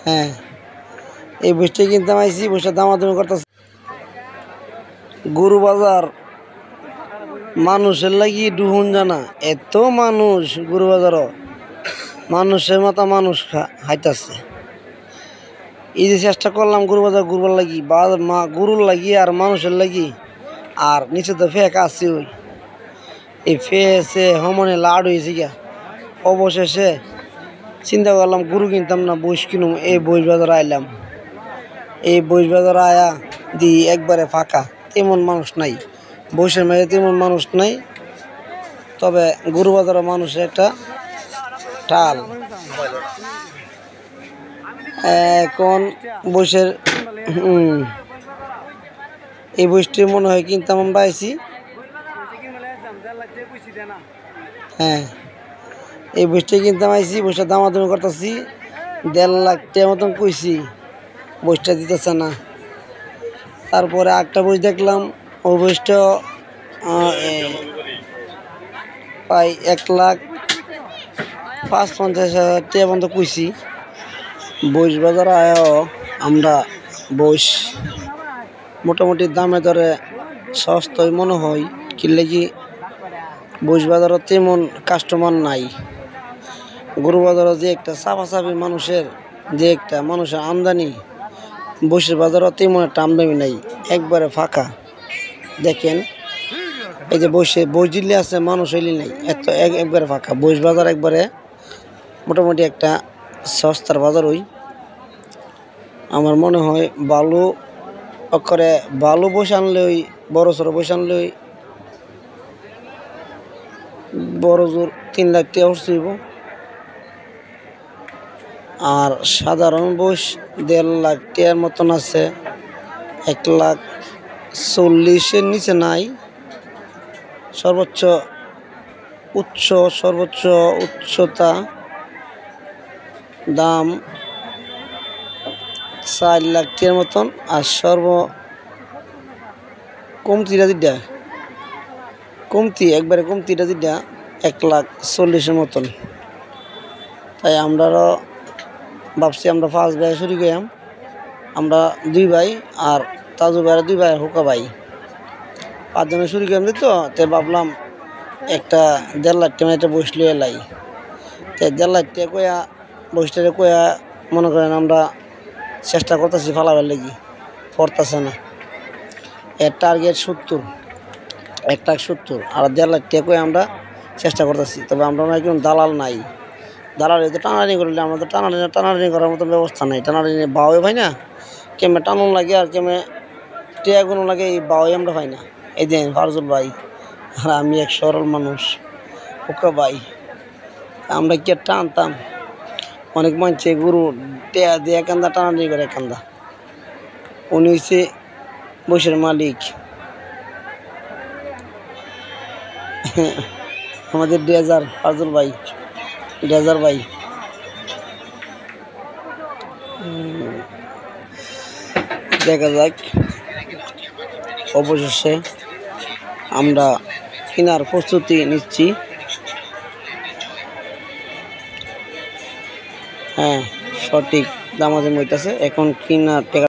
হ্যাঁ, এই বইটা কিনতে আইছি, বইটার দামাদামি করতেছে। গরু বাজার মানুষের লাগি ডুহুন জানা, এত মানুষ গরু বাজারও, মানুষের মতো মানুষ হাইতাছে। এই যে চেষ্টা করলাম গরু বাজার ঘুরবার লাগি, গরুর লাগি আর মানুষের লাগি, আর নিচে তো ফেক আছে, ওই এই ফেসে হমনে লাড হয়েছে গিয়া। অবশেষে চিন্তা করলাম গরু কিনতাম না, বইস কিনুম। এই বইস বাজার আইলাম, এই বইস বাজার আয়া দি একবারে ফাঁকা, তেমন মানুষ নাই। বইসের মাঝে তেমন মানুষ নাই, তবে গরু বাজারের মানুষের একটা টাল। এখন বইসের এই বইসটি মনে হয় কিনতাম আমরা আইছি। হ্যাঁ, এই বইসটি কিনতাম আইছি, বইসটার দামাদামি করতেছি। 1.5 লাখ টাকা মতন কইছি, বইসটা দিতেছে না। তারপরে একটা বই দেখলাম, ওই বইসটা প্রায় 1,55,000 টাকা পর্যন্ত কইছি। বইস বাজার আয়াও আমরা বইস মোটামুটি দামে দরে সস্তায় মনে হয়, কি লাগি বইস বাজারও তেমন কাস্টমার নাই। গরু বাজারও যে একটা চাপাচাপি মানুষের, যে একটা মানুষের আমদানি, বইসের বাজারও তেমন একটা আমদানি নাই, একবারে ফাঁকা। দেখেন এই যে বই জিল্লি আছে, মানুষ হইলি নাই, এত একবারে ফাঁকা। বইস বাজার একবারে মোটামুটি একটা সস্তার বাজার। ওই আমার মনে হয় বালু অক্ষরে বালু বসে আনলে, ওই বড় সড়ো বসে আনলে ওই বড় জোর 3 লাখ টাকা উঠছিল। আর সাধারণ বইস 1.5 লাখ টাকার মতন আছে, 1,40,000-এর নিচে নাই। সর্বোচ্চ উচ্চতা দাম 4 লাখ টাকার মতন। আর একবারে কমতিটা যেটা 1,40,000-এর মতন। তাই আমরাও ভাবছি আমরা 5 ভাই শুরু গেলাম, আমরা 2 ভাই আর তাজু ভাইয়ের 2 ভাই হুকা ভাই, 5 জনে শুরু গেলাম। তো ভাবলাম একটা 1.5 লাখ টাকা একটা বইস লিয়ে লাই। তো 1.5 লাখ টাকা কয়া বইসটারে কয়া মনে করেন আমরা চেষ্টা করতেছি ফালাবার লাগি, পড়তেছে না। এর টার্গেট 70, 1,70,000, আর 1.5 লাখ টাকা কয়ে আমরা চেষ্টা করতেছি। তবে আমরা একজন দালাল নাই, দালাল তো টানাটানি করলে আমরা তো টানাটানি করার মতো ব্যবস্থা নাই। টানাটানি বাউে ভাই না, কেমে টানুন লাগে আর কেমে টিয়া গুলো লাগে, এই বাউে আমরা পাই না। এই দিন ফারজুল ভাই আর আমি এক সরল মানুষ ওকা ভাই, আমরা কি আর টানতাম? অনেক মানুষে গরু টিয়া দিয়ে একান্দা টানাটানি করে, একান্দা উনি হচ্ছে বইসের মালিক। আমাদের ড্রেজার ফারজুল ভাই, ড্রেজার ভাই। দেখা যাক, অবশেষে আমরা কেনার প্রস্তুতি নিচ্ছি। হ্যাঁ, সঠিক দামাদামি হইতেছে, এখন কেনার টাকা